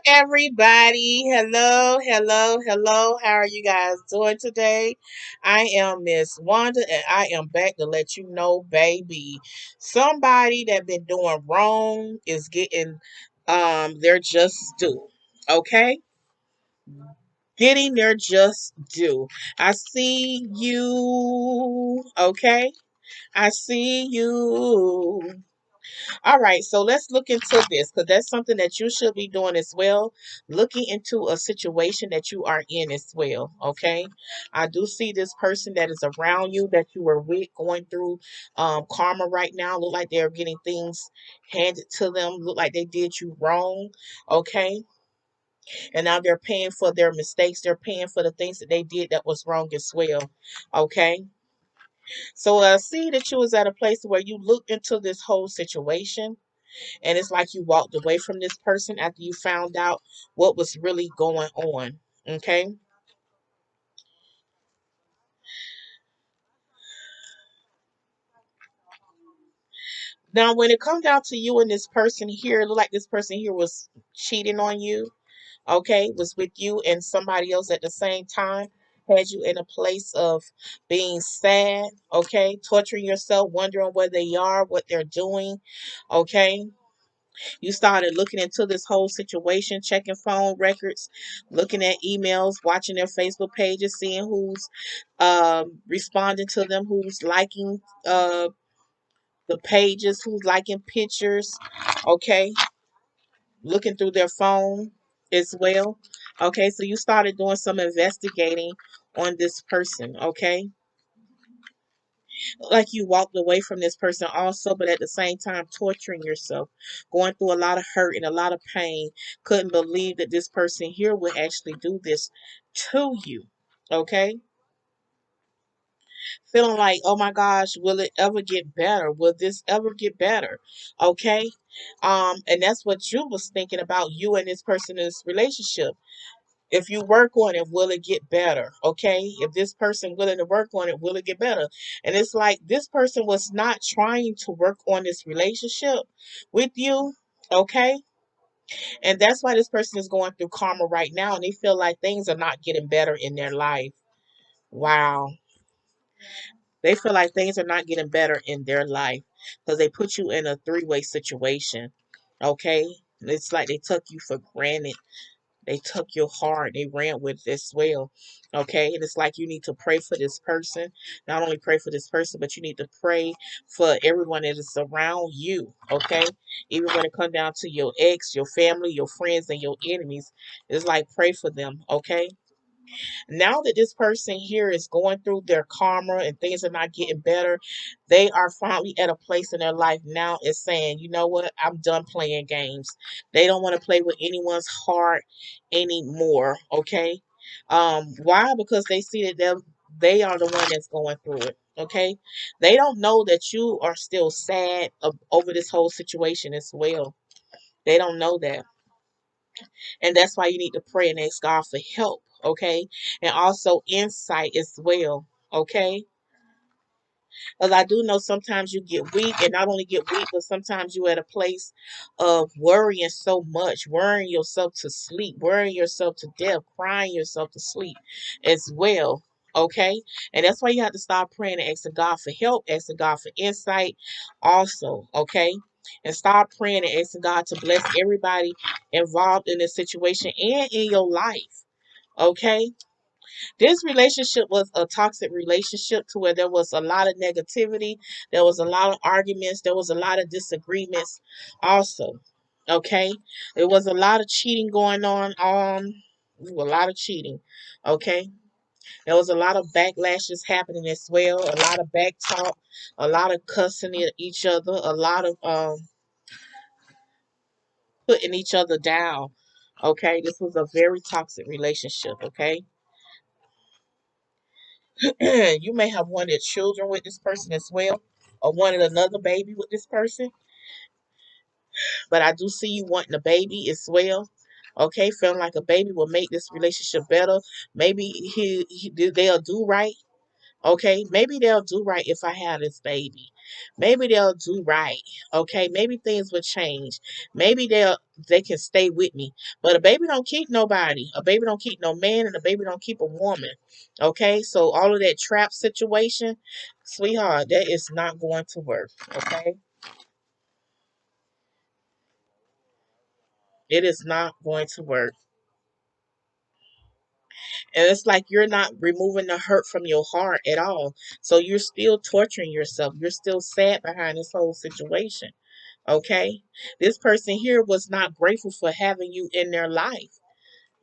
Everybody. Hello, hello, hello. How are you guys doing today? I am Miss Wanda, and I am back to let you know, baby, somebody that been doing wrong is getting their just due. Okay? Getting their just due. I see you. Okay? I see you. All right, so let's look into this because that's something that you should be doing as well. Looking into a situation that you are in as well. Okay, I do see this person that is around you that you were with going through karma right now. Look like they're getting things handed to them. Look like they did you wrong. Okay, and now they're paying for their mistakes. They're paying for the things that they did that was wrong as well. Okay, so I see that you was at a place where you looked into this whole situation and it's like you walked away from this person after you found out what was really going on. Okay. Now, when it comes down to you and this person here, it look like this person here was cheating on you. Okay, was with you and somebody else at the same time. Had you in a place of being sad. Okay, torturing yourself, wondering where they are, what they're doing. Okay, you started looking into this whole situation, checking phone records, looking at emails, watching their Facebook pages, seeing who's responding to them, who's liking the pages, who's liking pictures, okay, looking through their phone as well. Okay, so you started doing some investigating on this person, okay? Like you walked away from this person also, but at the same time torturing yourself, going through a lot of hurt and a lot of pain. Couldn't believe that this person here would actually do this to you. Okay? Feeling like, oh my gosh, will it ever get better? Will this ever get better? Okay? And that's what you was thinking about you and this person in this relationship. If you work on it, will it get better? Okay. If this person willing to work on it, will it get better? And it's like this person was not trying to work on this relationship with you. Okay. And that's why this person is going through karma right now and they feel like things are not getting better in their life. Wow. They feel like things are not getting better in their life because they put you in a three-way situation. Okay. It's like they took you for granted. They took your heart. They ran with it as well. Okay. And it's like you need to pray for this person. Not only pray for this person, but you need to pray for everyone that is around you. Okay. Even when it comes down to your ex, your family, your friends, and your enemies, it's like pray for them. Okay. Now that this person here is going through their karma and things are not getting better, they are finally at a place in their life now is saying, you know what, I'm done playing games. They don't want to play with anyone's heart anymore. Okay. Why? Because they see that they are the one that's going through it. Okay. They don't know that you are still sad over this whole situation as well. They don't know that. And that's why you need to pray and ask God for help, okay? And also insight as well, okay? Because I do know sometimes you get weak, and not only get weak, but sometimes you're at a place of worrying so much, worrying yourself to sleep, worrying yourself to death, crying yourself to sleep as well. Okay, and that's why you have to start praying and asking God for help, asking God for insight, also. Okay, and start praying and asking God to bless everybody involved in this situation and in your life. Okay, this relationship was a toxic relationship to where there was a lot of negativity, there was a lot of arguments, there was a lot of disagreements also. Okay? There was a lot of cheating going on, a lot of cheating. Okay? There was a lot of backlashes happening as well, a lot of back talk, a lot of cussing at each other, a lot of putting each other down. Okay? This was a very toxic relationship, okay? You may have wanted children with this person as well, or wanted another baby with this person, but I do see you wanting a baby as well. Okay, feeling like a baby will make this relationship better. Maybe they'll do right. Okay, maybe they'll do right if I have this baby. maybe they'll do right. Okay, maybe things will change. Maybe they can stay with me. But a baby don't keep nobody. A baby don't keep no man, and a baby don't keep a woman. Okay, so all of that trap situation, sweetheart, that is not going to work. Okay, it is not going to work. And it's like you're not removing the hurt from your heart at all. So you're still torturing yourself. You're still sad behind this whole situation. Okay? This person here was not grateful for having you in their life.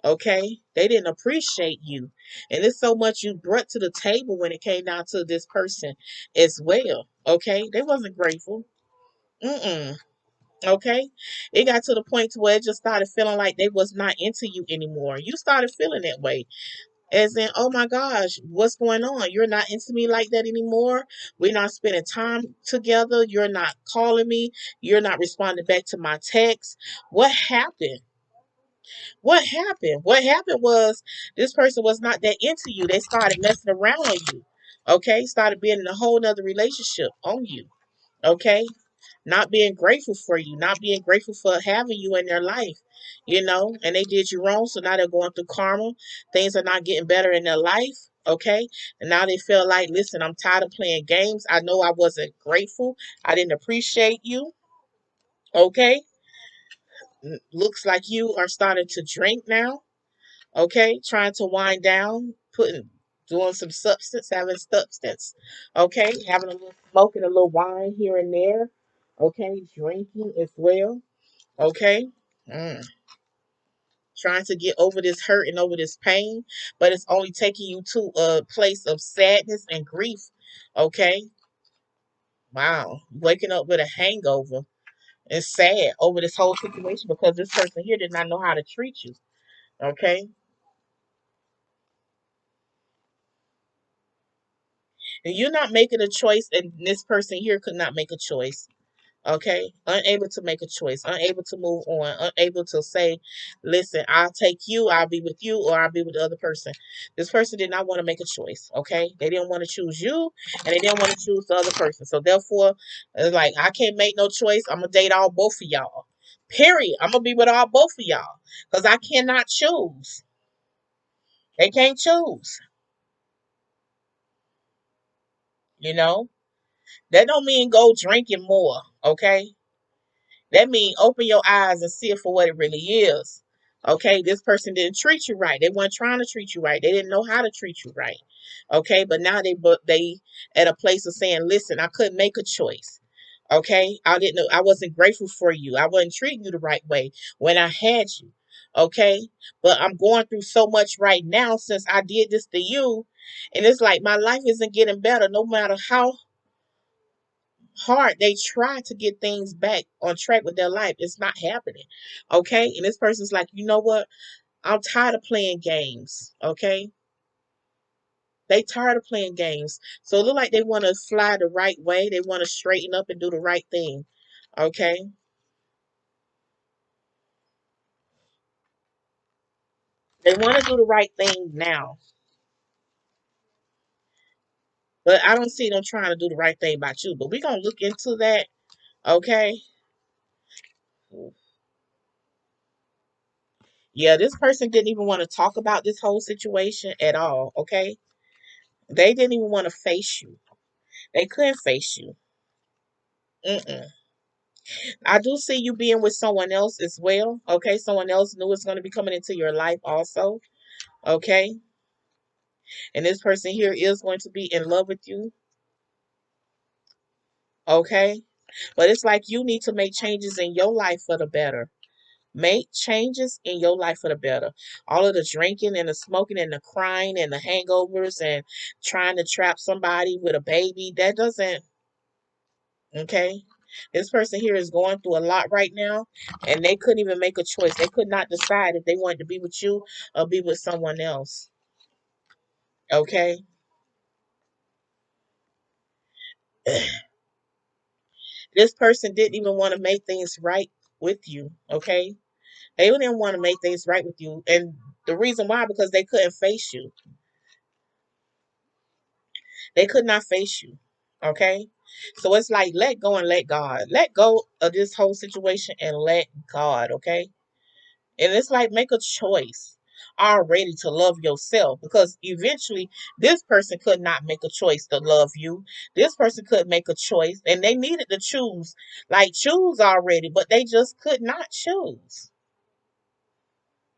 Okay? They didn't appreciate you. And it's so much you brought to the table when it came down to this person as well. Okay? They wasn't grateful. Mm-mm. Okay? It got to the point to where it just started feeling like they was not into you anymore. You started feeling that way. As in, oh my gosh, what's going on? You're not into me like that anymore. We're not spending time together. You're not calling me. You're not responding back to my texts. What happened? What happened? What happened was this person was not that into you. They started messing around on you. Okay? Started being in a whole nother relationship on you. Okay? Not being grateful for you, not being grateful for having you in their life, and they did you wrong. So now they're going through karma. Things are not getting better in their life. Okay. And now they feel like, listen, I'm tired of playing games. I know I wasn't grateful. I didn't appreciate you. Okay. Looks like you are starting to drink now. Okay. Trying to wind down, doing some substance, having substance. Okay. Having a little smoking, a little wine here and there. Okay. Drinking as well. Okay. Mm. Trying to get over this hurt and over this pain, but it's only taking you to a place of sadness and grief. Okay. Wow. Waking up with a hangover and sad over this whole situation because this person here did not know how to treat you. Okay. And you're not making a choice, and this person here could not make a choice. Okay, unable to make a choice, unable to move on, unable to say, listen, I'll take you, I'll be with you, or I'll be with the other person. This person did not want to make a choice. Okay, they didn't want to choose you, and they didn't want to choose the other person. So therefore, it's like, I can't make no choice. I'm gonna date all both of y'all, period. I'm gonna be with all both of y'all because I cannot choose. They can't choose. You know, that don't mean go drinking more. Okay, that means open your eyes and see it for what it really is. Okay, this person didn't treat you right. They weren't trying to treat you right. They didn't know how to treat you right. Okay, but now they at a place of saying, listen, I couldn't make a choice. Okay, I didn't know, I wasn't grateful for you. I wasn't treating you the right way when I had you. Okay, but I'm going through so much right now since I did this to you, and it's like my life isn't getting better no matter how hard they try to get things back on track with their life. It's not happening. Okay. And this person's like, you know what? I'm tired of playing games. Okay. They tired of playing games. So it look like they want to fly the right way. They want to straighten up and do the right thing. Okay. They want to do the right thing now. But I don't see them trying to do the right thing about you. But we're going to look into that. Okay. Yeah, this person didn't even want to talk about this whole situation at all. Okay. They didn't even want to face you. They couldn't face you. Mm-mm. I do see you being with someone else as well. Okay, someone else new is going to be coming into your life also. Okay, and this person here is going to be in love with you. Okay, but it's like you need to make changes in your life for the better. Make changes in your life for the better. All of the drinking and the smoking and the crying and the hangovers and trying to trap somebody with a baby, that doesn't. Okay. This person here is going through a lot right now, and they couldn't even make a choice. They could not decide if they wanted to be with you or be with someone else. Okay. This person didn't even want to make things right with you. Okay. They didn't want to make things right with you. And the reason why, because they couldn't face you. They could not face you. Okay. So it's like let go and let God. Let go of this whole situation and let God, okay? And it's like make a choice already to love yourself, because eventually this person could not make a choice to love you. This person could make a choice and they needed to choose, like choose already, but they just could not choose.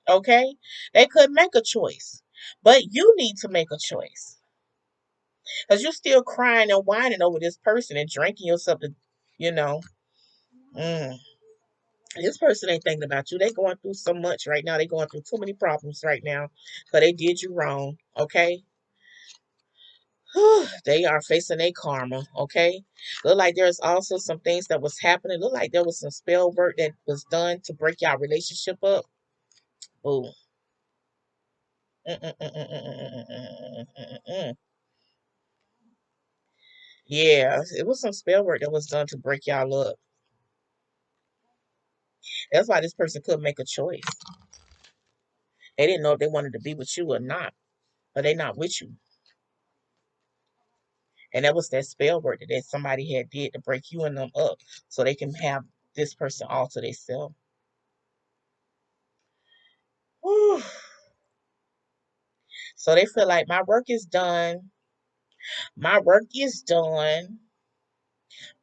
Okay? They could make a choice. But you need to make a choice. Because you're still crying and whining over this person and drinking yourself to, you know. Mm. This person ain't thinking about you. They going through so much right now. They going through too many problems right now. Because they did you wrong. Okay? They are facing a karma. Okay? Look like there's also some things that was happening. Look like there was some spell work that was done to break y'all relationship up. Oh. Yeah, it was some spell work that was done to break y'all up. That's why this person couldn't make a choice. They didn't know if they wanted to be with you or not, but they not with you. And that was that spell work that somebody had did to break you and them up so they can have this person all to themselves. So they feel like my work is done. My work is done.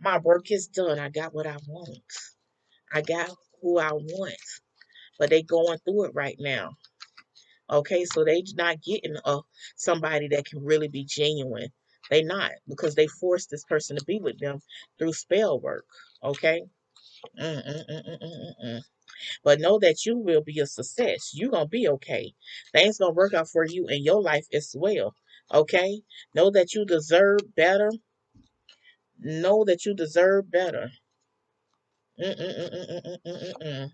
My work is done. I got what I want. I got who I want. But they going through it right now. Okay, so they not getting somebody that can really be genuine. They not, because they forced this person to be with them through spell work. Okay. Mm-mm-mm-mm-mm-mm. But know that you will be a success. You gonna be okay. Things gonna work out for you in your life as well. Okay. Know that you deserve better. Know that you deserve better. Mm-mm-mm-mm-mm-mm-mm.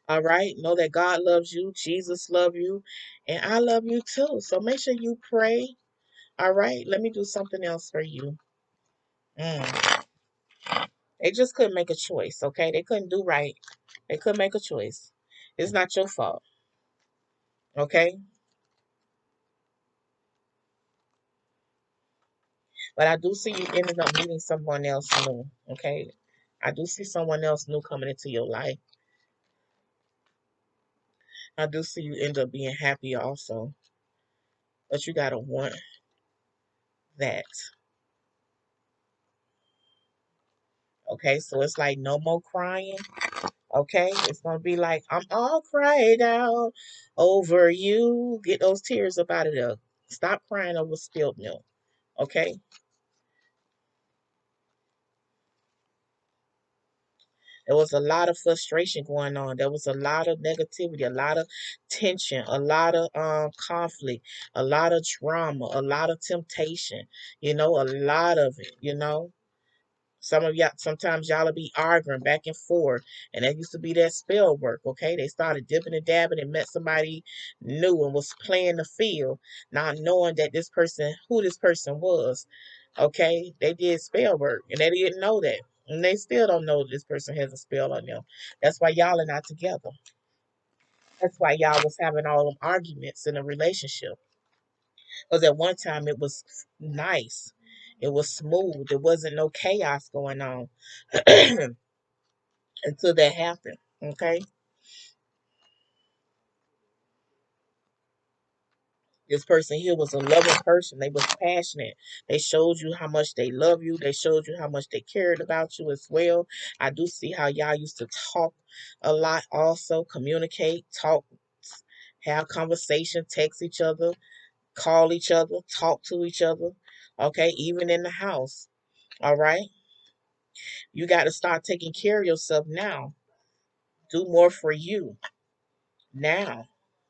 All right. Know that God loves you. Jesus loves you. And I love you too. So make sure you pray. All right. Let me do something else for you. Mm. They just couldn't make a choice. Okay. They couldn't do right. They couldn't make a choice. It's not your fault. Okay. But I do see you ended up meeting someone else new. Okay. I do see someone else new coming into your life. I do see you end up being happy also. But you got to want that. Okay. So it's like no more crying. Okay, it's gonna be like I'm all cried out over you. Get those tears up out of there. Stop crying over spilled milk. Okay, there was a lot of frustration going on. There was a lot of negativity, a lot of tension, a lot of conflict, a lot of drama, a lot of temptation. A lot of it. Some of y'all, sometimes y'all will be arguing back and forth, and that used to be that spell work. Okay, they started dipping and dabbing and met somebody new and was playing the field, not knowing that who this person was. Okay, they did spell work and they didn't know that, and they still don't know this person has a spell on them. That's why y'all are not together. That's why y'all was having all them arguments in a relationship. Because at one time it was nice, it was smooth, there wasn't no chaos going on. Until that happened. Okay. This person here was a loving person. They was passionate. They showed you how much they love you. They showed you how much they cared about you as well. I do see how y'all used to talk a lot also, communicate, talk, have conversation, text each other, call each other, talk to each other. Okay, even in the house. All right. You got to start taking care of yourself now. Do more for you now.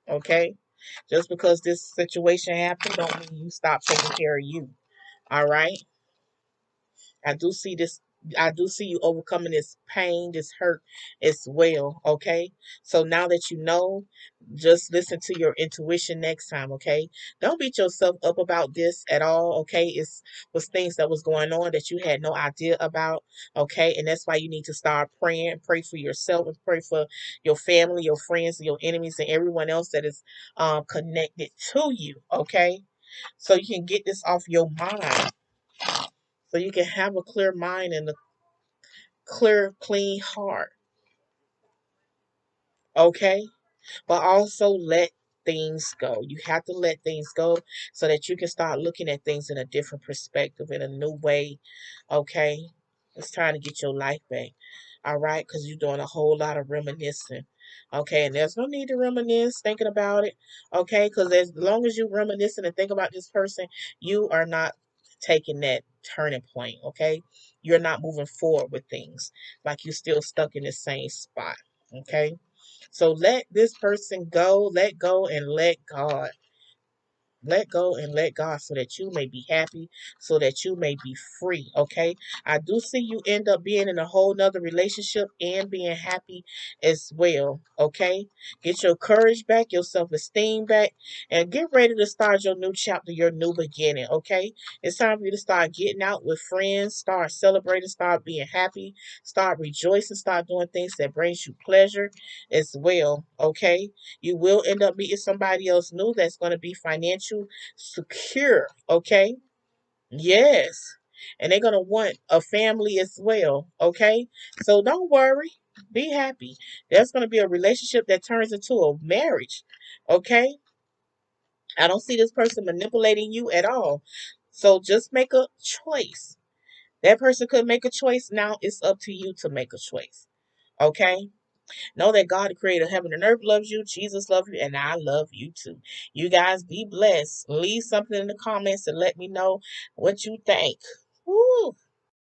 Okay? Just because this situation happened don't mean you stop taking care of you. All right? I do see I do see you overcoming this pain, this hurt as well. Okay. So now that you know, just listen to your intuition next time. Okay. Don't beat yourself up about this at all. Okay. It's was things that was going on that you had no idea about. Okay. And that's why you need to start praying. Pray for yourself and pray for your family, your friends, your enemies, and everyone else that is connected to you. Okay. So you can get this off your mind. So you can have a clear mind and a clear, clean heart. Okay? But also let things go. You have to let things go so that you can start looking at things in a different perspective, in a new way. Okay? It's time to get your life back. All right? Because you're doing a whole lot of reminiscing. Okay? And there's no need to reminisce thinking about it. Okay? Because as long as you reminiscing and think about this person, you are not taking that turning point. Okay? You're not moving forward with things. Like you're still stuck in the same spot. Okay? So let this person go, let go and let God. Let go and let God so that you may be happy, so that you may be free. Okay. I do see you end up being in a whole nother relationship and being happy as well. Okay. Get your courage back, your self esteem back, and get ready to start your new chapter, your new beginning. Okay. It's time for you to start getting out with friends, start celebrating, start being happy, start rejoicing, start doing things that brings you pleasure as well. Okay. You will end up meeting somebody else new that's going to be financial secure. Okay. Yes. And they're going to want a family as well. Okay. So don't worry. Be happy. There's going to be a relationship that turns into a marriage. Okay. I don't see this person manipulating you at all. So just make a choice. That person could make a choice. Now it's up to you to make a choice. Okay. Know that God, the creator of heaven and earth, loves you. Jesus loves you. And I love you too. You guys be blessed. Leave something in the comments and let me know what you think. Woo.